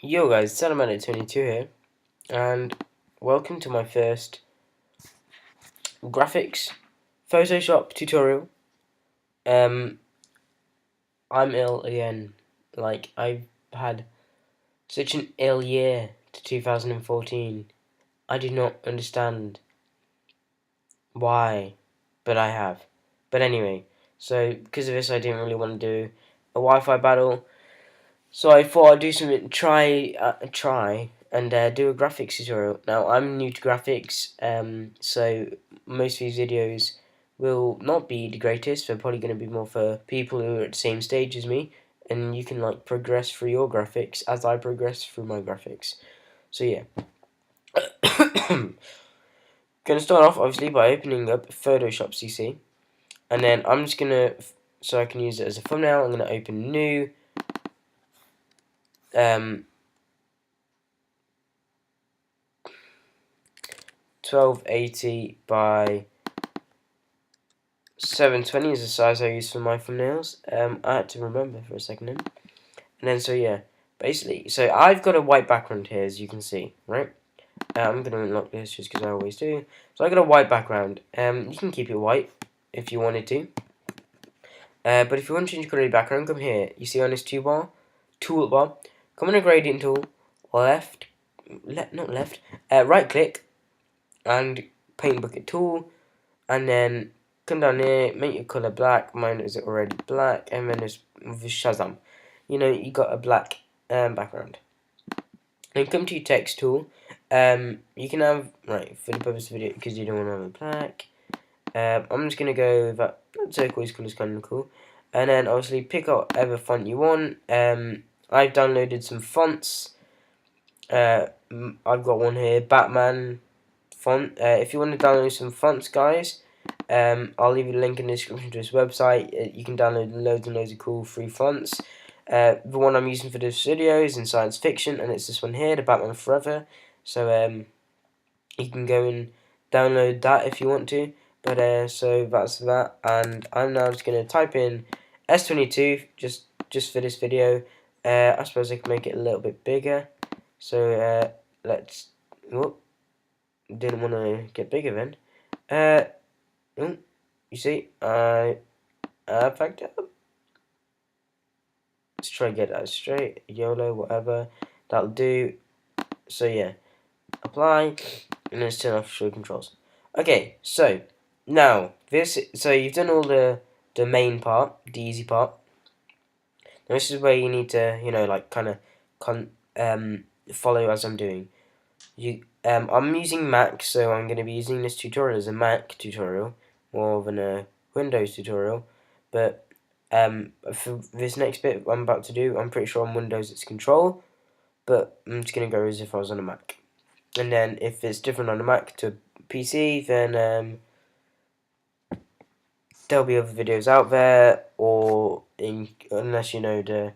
Yo guys, Salaman22 here, and welcome to my first graphics Photoshop tutorial. I'm ill again. Like, I've had such an ill year to 2014. I do not understand why, but I have. But anyway, so because of this I didn't really want to do a Wi-Fi battle, so I thought I'd do something, try and do a graphics tutorial. Now, I'm new to graphics, so most of these videos will not be the greatest. They're probably going to be more for people who are at the same stage as me, and you can like progress through your graphics as I progress through my graphics. So yeah. Gonna start off obviously by opening up Photoshop CC, and then I'm just gonna, so I can use it as a thumbnail, I'm gonna open new, 1280 by 720 is the size I use for my thumbnails. I had to remember for a second then. And then, so yeah, basically, so I've got a white background here, as you can see, right? I'm going to unlock this just because I always do. So I've got a white background. You can keep it white if you wanted to. But if you want to change the colour of your background, come here. You see on this toolbar, come on a gradient tool, right click, and paint bucket tool, and then come down here, make your colour black. Mine is already black, and then there's Shazam. You know, you got a black background. Then come to your text tool. You can have, right, for the purpose of the video, because you don't want to have it black. I'm just going to go with that turquoise colour is kind of cool. And then obviously pick out whatever font you want. I've downloaded some fonts. I've got one here, Batman font. If you want to download some fonts, guys, I'll leave a link in the description to this website. You can download loads and loads of cool free fonts. The one I'm using for this video is in science fiction, and it's this one here, the Batman Forever. So you can go and download that if you want to. But so that's that, and I'm now just gonna type in S22 just for this video. I suppose I can make it a little bit bigger. So let's. Whoop, didn't want to get bigger then. You see, I fucked up. Let's try and get that straight. YOLO, whatever. That'll do. So yeah, apply, and let's turn off show controls. Okay, so now so you've done all the main part, the easy part. Now this is where you need to, like kind of follow as I'm doing. I'm using Mac, so I'm going to be using this tutorial as a Mac tutorial more than a Windows tutorial. But for this next bit I'm about to do, I'm pretty sure on Windows it's Control, but I'm just going to go as if I was on a Mac. And then if it's different on a Mac to PC, then there'll be other videos out there, or unless you know the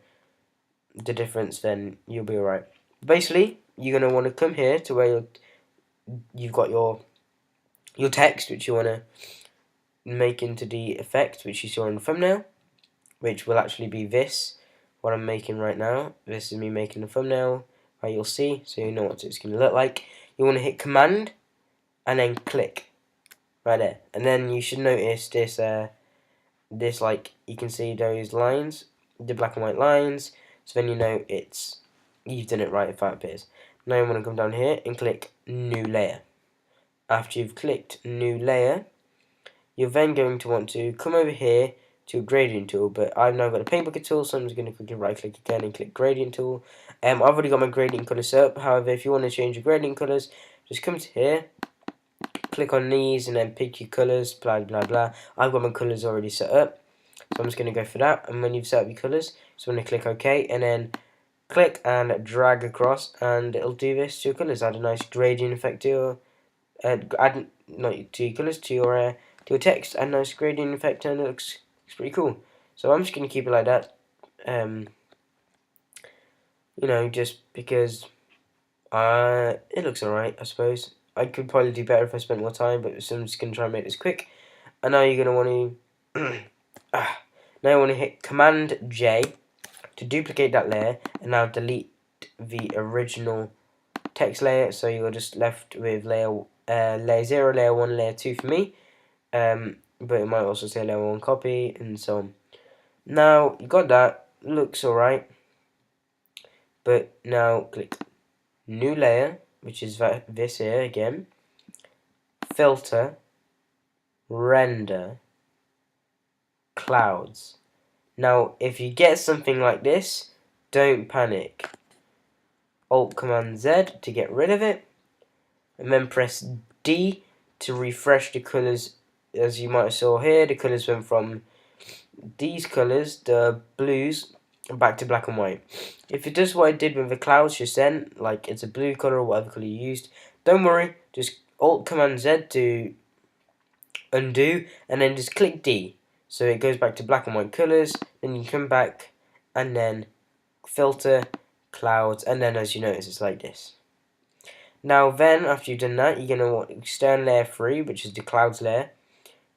difference, then you'll be alright. Basically, you're going to want to come here to where you've got your text, which you want to make into the effect which you saw in the thumbnail, which will actually be this, what I'm making right now. This is me making the thumbnail, where you'll see, so you know what it's going to look like. You want to hit Command, and then click, right there. And then you should notice this, like, you can see those lines, the black and white lines, so then you know you've done it right if that appears. Now you want to come down here and click New Layer. After you've clicked New Layer, you're then going to want to come over here to Gradient Tool, but I've now got a Paint Bucket tool, so I'm just going to quickly right click again and click Gradient Tool. I've already got my gradient colour set up. However, if you want to change your gradient colours, just come to here, click on these, and then pick your colours, blah blah blah. I've got my colours already set up, so I'm just going to go for that. And when you've set up your colours, just want to click OK, and then click and drag across, and it'll do this to your colours. Add a nice gradient effect to your colours, to your text, and nice gradient effect, and it looks pretty cool. So I'm just going to keep it like that, just because it looks alright, I suppose. I could probably do better if I spent more time, but so I'm just going to try and make this quick. And now you're going to want to now you want to hit Command J to duplicate that layer, and now delete the original text layer, so you're just left with layer 0, layer 1, layer 2 for me, but it might also say layer 1 copy, and so on. Now, you got that, looks alright, but now click new layer, which is this here again, filter, render, clouds. Now, if you get something like this, don't panic. Alt Command Z to get rid of it, and then press D to refresh the colours. As you might have saw here, the colours went from these colours, the blues, back to black and white. If it does what it did with the clouds just then, like it's a blue colour or whatever colour you used, don't worry, just Alt Command Z to undo, and then just click D. So it goes back to black and white colours, then you come back, and then filter, clouds, and then as you notice it's like this. Now then, after you've done that, you're going to want external layer 3, which is the clouds layer.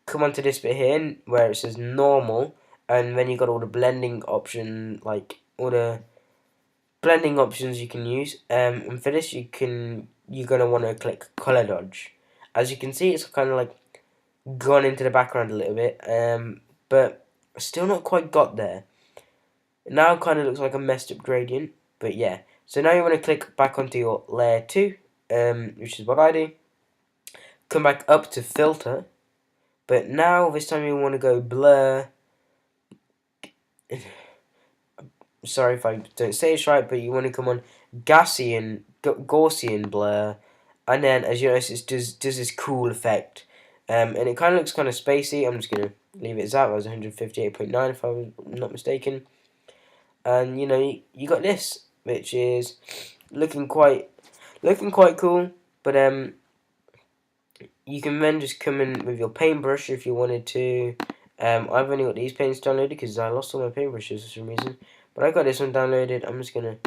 Come onto this bit here, where it says normal, and then you've got all the blending option, like all the blending options you can use. And for this, you're going to want to click color dodge. As you can see, it's kind of like gone into the background a little bit, but still not quite got there. It now kind of looks like a messed up gradient, but yeah. So now you want to click back onto your layer 2, which is what I do. Come back up to filter, but now this time you want to go blur. Sorry if I don't say it right, but you want to come on Gaussian blur, and then as you notice, it does this cool effect, and it kind of looks kind of spacey. I'm just gonna leave it as that. It was 158.9 if I was not mistaken, and you know you got this, which is looking quite cool, but you can then just come in with your paintbrush if you wanted to. I've only got these paints downloaded because I lost all my paintbrushes for some reason, but I got this one downloaded. I'm just gonna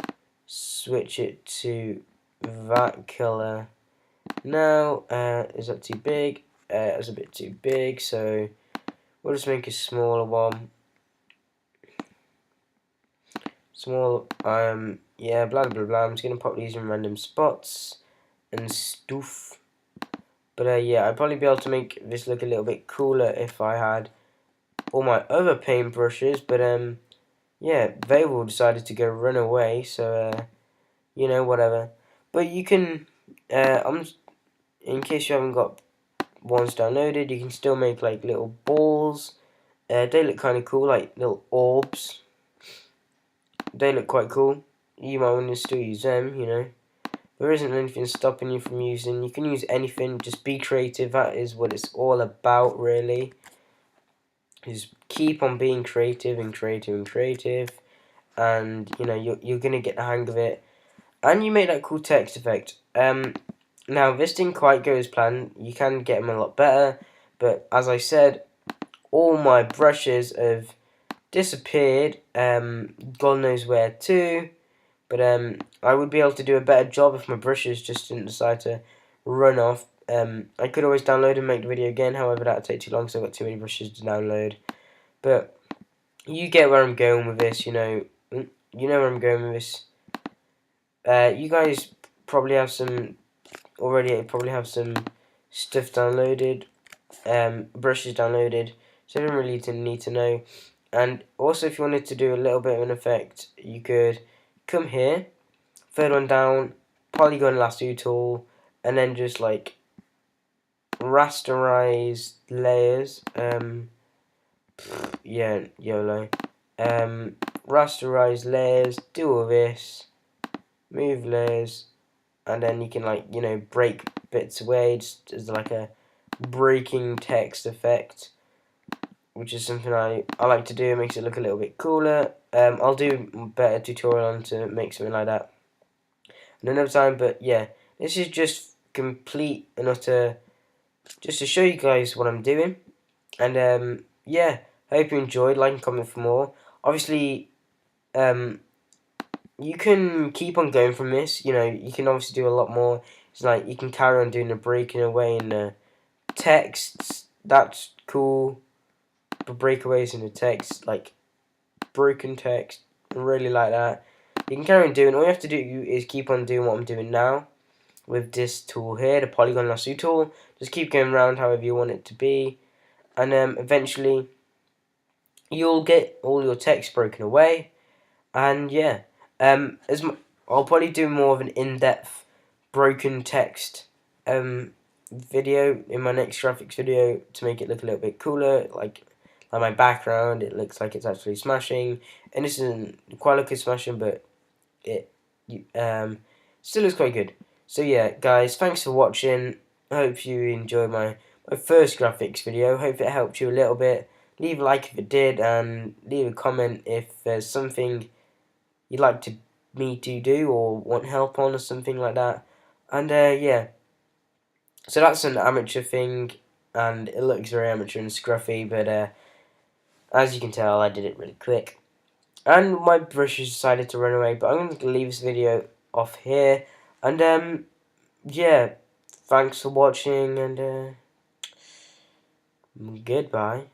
switch it to that color. Now, is that too big? It's a bit too big, so we'll just make a smaller one. Small, yeah, blah blah blah. I'm just gonna pop these in random spots and stuff. But yeah, I'd probably be able to make this look a little bit cooler if I had all my other paintbrushes. But yeah, they all decided to go run away. So you know, whatever. But you can, in case you haven't got ones downloaded, you can still make like little balls. They look kind of cool, like little orbs. They look quite cool. You might want to still use them, you know. There isn't anything stopping you from using. You can use anything. Just be creative. That is what it's all about, really. Just keep on being creative and creative and creative, and you know you're gonna get the hang of it. And you make that cool text effect. Now this didn't quite go as planned. You can get them a lot better, but as I said, all my brushes have disappeared. God knows where to. But I would be able to do a better job if my brushes just didn't decide to run off. I could always download and make the video again, however that would take too long because I've got too many brushes to download. But you get where I'm going with this, you know where I'm going with this. You guys probably have some stuff downloaded, brushes downloaded, so I don't really need to know. And also if you wanted to do a little bit of an effect, you could come here, third one down, polygon lasso tool, and then just like rasterize layers. Yeah, YOLO. Rasterize layers, do all this, move layers, and then you can like, you know, break bits away just as like a breaking text effect, which is something I like to do. It makes it look a little bit cooler. I'll do a better tutorial on to make something like that another time, but yeah, this is just complete and utter, just to show you guys what I'm doing. And yeah, hope you enjoyed. Like and comment for more. Obviously, you can keep on going from this. You know, you can obviously do a lot more. It's like you can carry on doing the breaking away in the texts. That's cool. But breakaways in the text, like broken text, I really like that. You can carry on doing. All you have to do is keep on doing what I'm doing now with this tool here, the polygon lasso tool. Just keep going around however you want it to be, and eventually you'll get all your text broken away. And yeah, I'll probably do more of an in-depth broken text video in my next graphics video to make it look a little bit cooler, like my background. It looks like it's actually smashing, and this isn't quite like it's smashing, but it still looks quite good. So yeah, guys, thanks for watching. I hope you enjoyed my first graphics video. Hope it helped you a little bit. Leave a like if it did, and leave a comment if there's something you'd like me to do or want help on or something like that. And yeah, so that's an amateur thing, and it looks very amateur and scruffy, but as you can tell, I did it really quick. And my brushes decided to run away, but I'm going to leave this video off here. And yeah, thanks for watching, and goodbye.